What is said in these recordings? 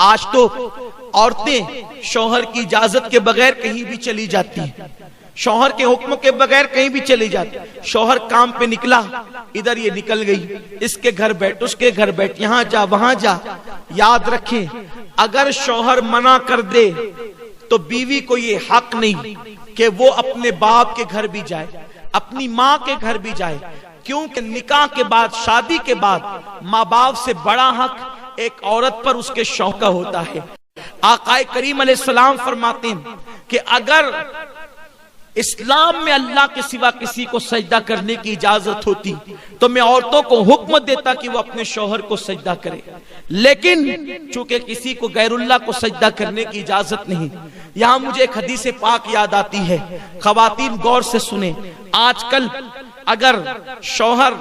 आज तो औरतें शौहर की इजाजत के बगैर कहीं भी चली जाती हैं, शौहर के हुक्म के बगैर कहीं भी चली जाती। शौहर काम पे निकला, इधर ये निकल गई, इसके घर बैठ, उसके घर बैठ, यहाँ जा वहां जा। याद रखें, अगर शौहर मना कर दे तो बीवी को ये हक नहीं कि वो अपने बाप के घर भी जाए, अपनी माँ के घर भी जाए, क्योंकि निकाह के बाद, शादी के बाद माँ बाप से बड़ा हक एक औरत पर उसके शौहर का होता है। आकाए करीम अलैहिस्सलाम फरमाते हैं कि अगर इस्लाम में अल्लाह के सिवा किसी को सजदा करने की इजाजत होती तो मैं औरतों को हुक्म देता कि वो अपने शौहर को सजदा करे, लेकिन चूंकि किसी को गैरुल्लाह को सजदा करने की इजाजत नहीं। यहां मुझे एक हदीस पाक याद आती है, खवातीन गौर से सुने। आजकल अगर शौहर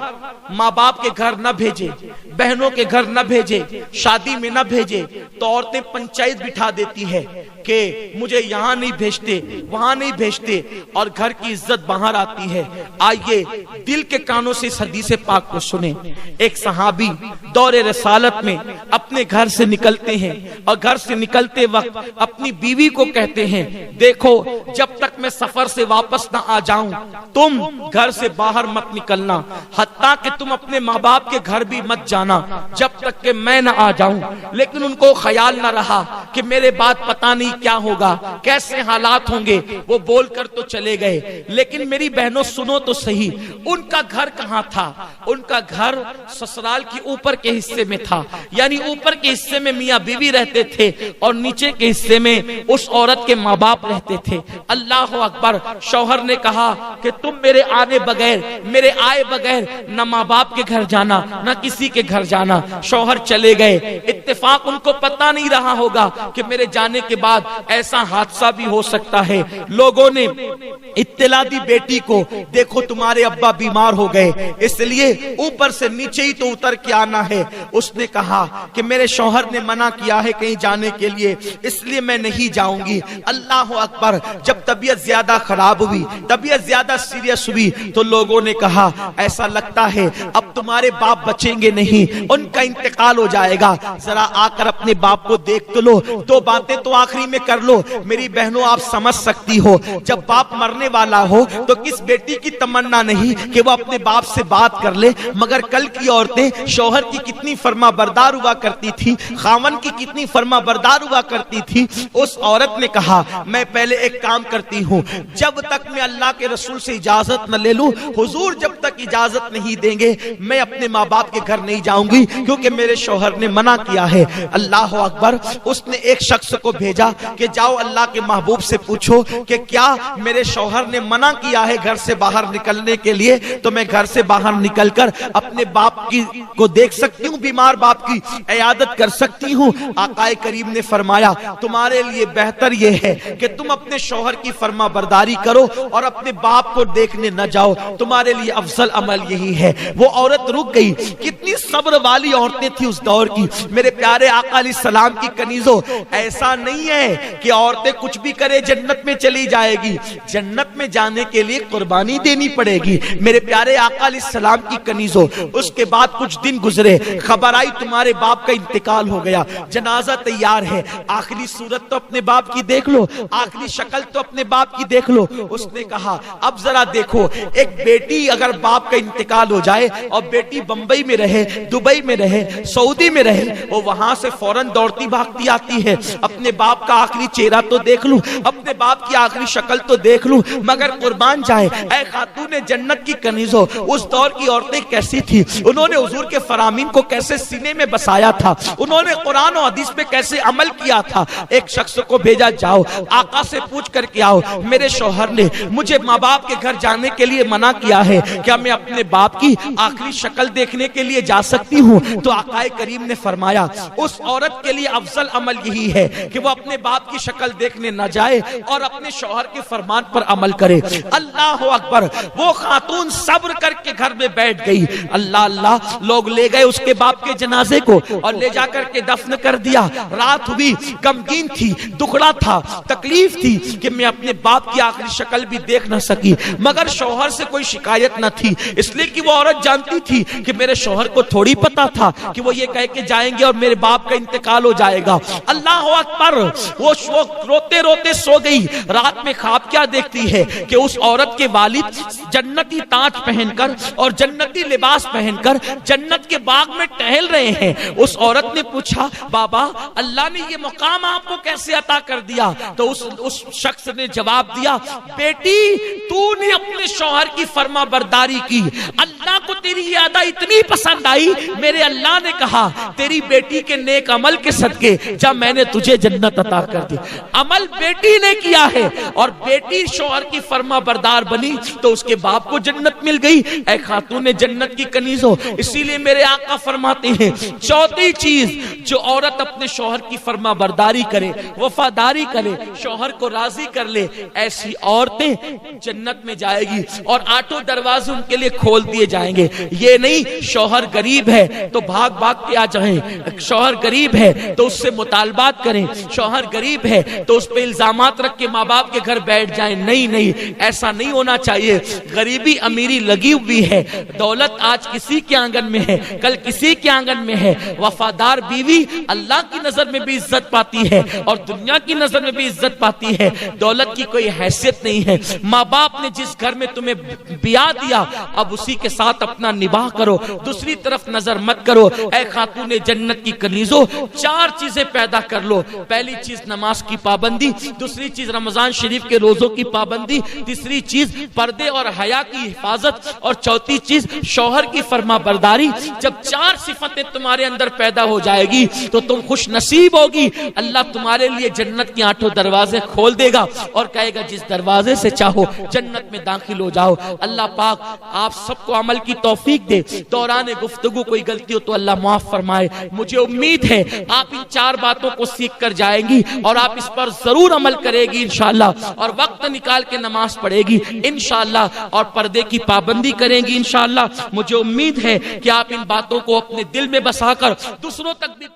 माँ बाप के घर न भेजे, बहनों के घर न भेजे, शादी में न भेजे, तो औरतें पंचायत बिठा देती है कि मुझे यहाँ नहीं भेजते, वहां नहीं भेजते, और घर की इज्जत बाहर आती है। आइए दिल के कानों से इस हदीस पाक को सुने। एक सहाबी दौरे रसालत में अपने घर से निकलते हैं और घर से निकलते वक्त अपनी बीवी को कहते हैं, देखो जब तक मैं सफर से वापस ना आ जाऊं तुम घर से बाहर मत निकलना, हत्ता कि तुम अपने माँ बाप के घर भी मत जाना जब तक कि मैं न आ जाऊं। लेकिन उनको ख्याल न रहा कि मेरे बाद पता नहीं क्या होगा, कैसे हालात होंगे। वो बोलकर तो चले गए, लेकिन मेरी बहनों सुनो तो सही, उनका घर कहाँ था? उनका घर ससुराल के ऊपर के हिस्से में था, यानी ऊपर के हिस्से में मियाँ बीवी रहते थे और नीचे के हिस्से में उस औरत के माँ बाप रहते थे। अल्लाह अकबर। शौहर ने कहा कि तुम मेरे आने बगैर, मेरे आए बगैर न माँ बाप के घर जाना, न किसी के घर जाना। शौहर चले गए। इत्तेफाक उनको पता नहीं रहा होगा कि मेरे जाने के बाद ऐसा हादसा भी हो सकता है। लोगों ने इत्तला दी बेटी को, देखो तुम्हारे अब्बा बीमार हो गए, इसलिए ऊपर से नीचे ही तो उतर के आना है। उसने कहा कि मेरे शौहर ने मना किया है कहीं जाने के लिए, इसलिए मैं नहीं जाऊंगी। अल्लाह अकबर। जब तबीयत ज्यादा खराब हुई, तबीयत ज्यादा सीरियस हुई, तो लोगों ने कहा ऐसा लगता है अब तुम्हारे बाप बचेंगे नहीं, उनका इंतकाल हो जाएगा, जरा आकर अपने बाप को देख तो लो, दो बातें तो आखिरी में कर लो। मेरी बहनों आप समझ सकती हो, जब बाप मरने वाला हो तो किस बेटी की तमन्ना नहीं कि वो अपने बाप से बात कर ले। मगर कल की औरतें शौहर की कितनी फर्मा बरदार हुआ करती थी, खावन की कितनी फर्मा बरदार हुआ करती थी। उस औरत ने कहा मैं पहले एक काम करती हूँ, जब तक मैं अल्लाह के रसूल से इजाजत न ले लूं, हुजूर जब तक इजाजत नहीं देंगे मैं अपने माँ बाप के घर नहीं जाऊंगी, क्योंकि मेरे शौहर ने मना किया है। अल्लाह अकबर। उसने एक शख्स को भेजा कि जाओ अल्लाह के महबूब से पूछो कि क्या मेरे शौहर ने मना किया है घर से बाहर निकलने के लिए, तो मैं घर से बाहर निकलकर अपने बाप की को देख सकती हूँ, बीमार बाप की इयादत कर सकती हूँ। आकाए करीम ने फरमाया तुम्हारे लिए बेहतर यह है कि तुम अपने शौहर की फर्मा बरदारी करो और अपने बाप को देखने न जाओ, तुम्हारे लिए अफजल अमल यही है। वो औरत रुक गई। कितनी सब्र वाली औरतें थी उस दौर की। मेरे प्यारे आका अलैहिस्सलाम की कनीजों, ऐसा नहीं है कि औरतें कुछ भी करे जन्नत में चली जाएगी। जन्नत में जाने के लिए कुर्बानी देनी पड़ेगी। मेरे प्यारे आका अलैहिस्सलाम की कनीजों, उसके बाद कुछ दिन गुजरे, खबर आई तुम्हारे बाप का इंतकाल हो गया, जनाजा तैयार है, आखिरी सूरत तो अपने बाप की देख लो, आखिरी शक्ल तो अपने बाप की देख लो। उसने कहा अब जरा देखो, एक बेटी अगर बाप का इंतकाल हो जाए और बेटी बंबई में रहे, दुबई में रहे, सऊदी में रहे, वो वहां से फौरन दौड़ती भागती आती है, अपने बाप का आखिरी चेहरा तो देख लूं, अपने बाप की आखिरी शक्ल तो देख लूं, मगर कुर्बान जाए। ऐ खातूने जन्नत की कनीजों, उस दौर की औरतें कैसी थी, उन्होंने हुजूर के फरामीन को कैसे सीने में बसाया था, उन्होंने कुरान और हदीस पे कैसे अमल किया था। एक शख्स को भेजा, जाओ आका से पूछ करके आओ, मेरे शौहर ने मुझे माँ बाप के घर जाने के लिए मना किया है, क्या मैं अपने बाप की आखिरी शक्ल देखने के लिए जा सकती हूँ? तो आकाए करीम ने फरमाया उस औरत के लिए अफजल अमल यही है कि वो अपने बाप की शक्ल देखने न जाए और अपने शौहर के फरमान पर अमल अमल करे। अल्लाह अकबर। वो खातून सब्र करके घर में बैठ गई। अल्लाह अल्लाह, लोग ले गए उसके बाप के जनाजे को और ले जाकर के दफन कर दिया। रात हुई, गमगीन थी, दुखड़ा था, तकलीफ थी कि मैं अपने बाप की आखिरी शक्ल भी देख ना सकी, मगर शौहर से कोई शिकायत न थी, इसलिए कि वो औरत जानती थी कि मेरे शौहर को थोड़ी पता था कि वो ये कह के जाएंगे और मेरे बाप का इंतकाल हो जाएगा। अल्लाह अकबर। वो रोते रोते सो गई। रात में ख्वाब क्या देखती है कि उस औरत के वालिद जन्नती ताज पहनकर और जन्नती लिबास पहनकर जन्नत के बाग में टहल रहे हैं। उस औरत ने पूछा, बाबा अल्लाह ने ये मुकाम आपको कैसे अता कर दिया? तो उस शख्स ने जवाब दिया, बेटी तूने अपने शौहर की फर्मा बरदारी की, अल्लाह को तेरी ये अदा इतनी पसंद आई, मेरे अल्लाह ने कहा तेरी बेटी के नेक अमल के सदके जब मैंने तुझे जन्नत अता कर दी। अमल बेटी ने किया है और बेटी शौहर की फर्मा बरदार बनी तो उसके बाप को जन्नत मिल गई। ऐ खातून जन्नत की कनीज हो। इसीलिए मेरे आका फरमाते हैं, चौथी चीज जो औरत अपने शौहर की फर्मा बरदारी करे, वफादारी करे, शौहर को राजी कर ले, ऐसी औरतें जन्नत में जाएगी और आठों दरवाजे उनके लिए खोल दिए जाएंगे। ये नहीं शौहर गरीब है तो भाग भाग के आ जाएं, शौहर गरीब है तो उससे मुतालबात करें, शौहर गरीब है तो उस पे इल्जामात रख के माँ बाप के घर बैठ जाएं। नहीं नहीं, ऐसा नहीं होना चाहिए। गरीबी अमीरी लगी हुई है, दौलत आज किसी के आंगन में है, कल किसी के आंगन में है। वफादार बीवी अल्लाह की नजर में भी इज्जत पाती है और दुनिया की नजर में भी इज्जत पाती है। दौलत की कोई हैसियत नहीं है। माँ बाप ने जिस घर में तुम्हें बिया दिया, अब उसी के साथ अपना निबाह करो, दूसरी तरफ नजर मत करो। ऐ खातून जन्नत की कनीजों, चार चीजें पैदा कर लो। पहली चीज नमाज की पाबंदी, दूसरी चीज रमजान शरीफ के रोजों की पाबंदी, तीसरी चीज पर्दे और हया की हिफाजत और चौथी चीज शौहर की फर्मा बरदारी। जब चार सिफतें तुम्हारे अंदर पैदा हो जाएगी तो तुम खुश नसीब होगी। अल्लाह तुम्हारे लिए जन्नत के आठों दरवाजे खोल देगा और कहेगा जिस दरवाजे से चाहो जन्नत में दाखिल हो जाओ। अल्लाह पाक आप सबको अमल की तौफीक दे। दौरान गुफ्तगू कोई गलती हो तो अल्लाह माफ फरमाए। मुझे उम्मीद है आप इन चार बातों को सीख कर जाएंगी और आप इस पर जरूर अमल करेगी इंशाअल्लाह, और वक्त निकाल के नमाज पढ़ेगी इंशाअल्लाह, और पर्दे की पाबंदी करेंगी इंशाअल्लाह। मुझे उम्मीद है कि आप इन बातों को अपने दिल में बसाकर दूसरों तक भी